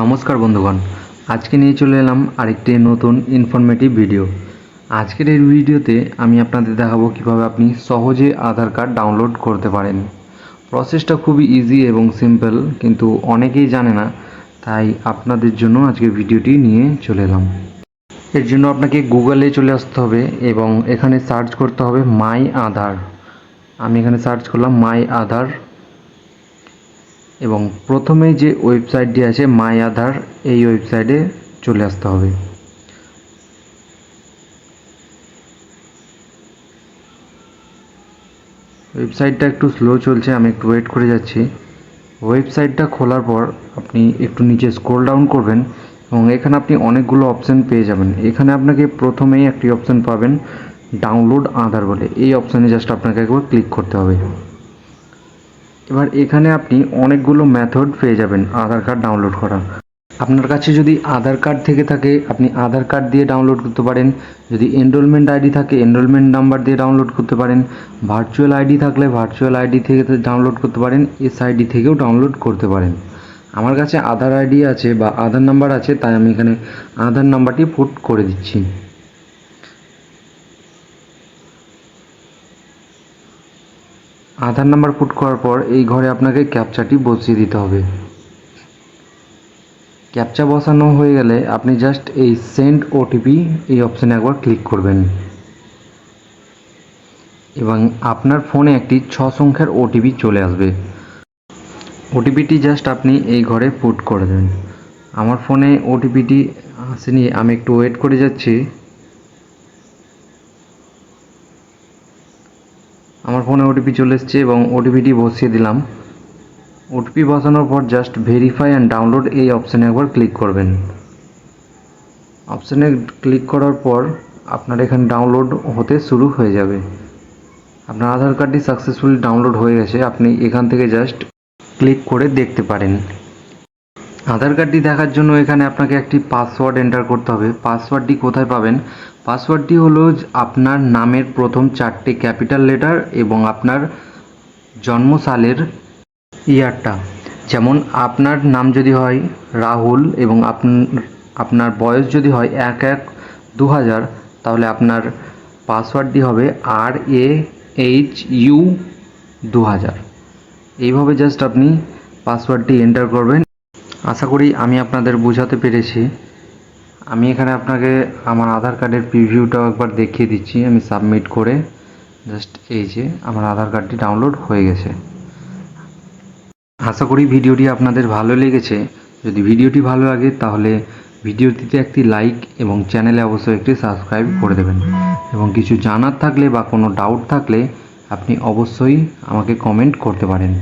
নমস্কার বন্ধুগণ, আজকে নিয়ে চলে এলাম আরেকটি নতুন ইনফরমেটিভ ভিডিও। আজকের এই ভিডিওতে আমি আপনাদের দেখাবো কিভাবে আপনি সহজে আধার কার্ড ডাউনলোড করতে পারেন। প্রসেসটা খুবই ইজি এবং সিম্পল, কিন্তু অনেকেই জানে না, তাই আপনাদের জন্য আজকের ভিডিওটি নিয়ে চলে এলাম। এর জন্য আপনাকে গুগলে চলে আসতে হবে এবং এখানে সার্চ করতে হবে মাই আধার। আমি এখানে সার্চ করলাম মাই আধার এবং প্রথমেই যে ওয়েবসাইটটি আছে মাই আধার, এই ওয়েবসাইটে চলে আসতে হবে। ওয়েবসাইটটা একটু স্লো চলছে, আমি একটু ওয়েট করে যাচ্ছি। ওয়েবসাইটটা খোলার পর আপনি একটু নিচে স্ক্রল ডাউন করবেন এবং এখানে আপনি অনেকগুলো অপশান পেয়ে যাবেন। এখানে আপনাকে প্রথমেই একটি অপশান পাবেন ডাউনলোড আধার বলে, এই অপশানে জাস্ট আপনাকে একবার ক্লিক করতে হবে। এবার এখানে আপনি অনেকগুলো মেথড পেয়ে যাবেন আধার কার্ড ডাউনলোড করা। আপনার কাছে যদি আধার কার্ড থেকে থাকে আপনি আধার কার্ড দিয়ে ডাউনলোড করতে পারেন, যদি এনরোলমেন্ট আইডি থাকে এনরোলমেন্ট নাম্বার দিয়ে ডাউনলোড করতে পারেন, ভার্চুয়াল আইডি থাকলে ভার্চুয়াল আইডি থেকে ডাউনলোড করতে পারেন, এসআইডি থেকেও ডাউনলোড করতে পারেন। আমার কাছে আধার আইডি আছে বা আধার নাম্বার আছে, তাই আমি এখানে আধার নাম্বারটি পুট করে দিচ্ছি। আধার নাম্বার পুট করার পর এই ঘরে আপনাকে ক্যাপচাটি বসিয়ে দিতে হবে। ক্যাপচা বসানো হয়ে গেলে আপনি জাস্ট এই সেন্ড ওটিপি এই অপশানে একবার ক্লিক করবেন এবং আপনার ফোনে একটি 6 সংখ্যার ওটিপি চলে আসবে। ওটিপিটি জাস্ট আপনি এই ঘরে পুট করে দেবেন। আমার ফোনে ওটিপিটি আসেনি, আমি একটু ওয়েট করে যাচ্ছি। আমার ফোনে ওটিপি চলে এসেছে এবং ওটিপিটি বসিয়ে দিলাম। ওটিপি বসানোর পর জাস্ট ভেরিফাই অ্যান্ড ডাউনলোড এই অপশানে একবার ক্লিক করবেন। অপশানে ক্লিক করার পর আপনার এখানে ডাউনলোড হতে শুরু হয়ে যাবে। আপনার আধার কার্ডটি সাকসেসফুলি ডাউনলোড হয়ে গেছে, আপনি এখান থেকে জাস্ট ক্লিক করে দেখতে পারেন। আধার কার্ডটি দেখার জন্য এখানে আপনাকে একটি পাসওয়ার্ড এন্টার করতে হবে। পাসওয়ার্ডটি কোথায় পাবেন? পাসওয়ার্ডটি হলো আপনার নামের প্রথম 4টে ক্যাপিটাল লেটার এবং আপনার জন্মসালের ইয়ারটা। যেমন আপনার নাম যদি হয় রাহুল এবং আপনার বয়স যদি হয় 1/1/2000, তাহলে আপনার পাসওয়ার্ডটি হবে RAHU 2000। এইভাবে জাস্ট আপনি পাসওয়ার্ডটি এন্টার করবেন। আশা করি আমি আপনাদের বোঝাতে পেরেছি। আমি এখানে আপনাকে আমার আধার কার্ডের প্রিভিউটাও একবার দেখিয়ে দিচ্ছি। আমি সাবমিট করে জাস্ট এই যে আমার আধার কার্ডটি ডাউনলোড হয়ে গেছে। আশা করি ভিডিওটি আপনাদের ভালো লেগেছে। যদি ভিডিওটি ভালো লাগে তাহলে ভিডিওটিতে একটি লাইক এবং চ্যানেলে অবশ্যই একটি সাবস্ক্রাইব করে দেবেন এবং কিছু জানার থাকলে বা কোনো ডাউট থাকলে আপনি অবশ্যই আমাকে কমেন্ট করতে পারেন।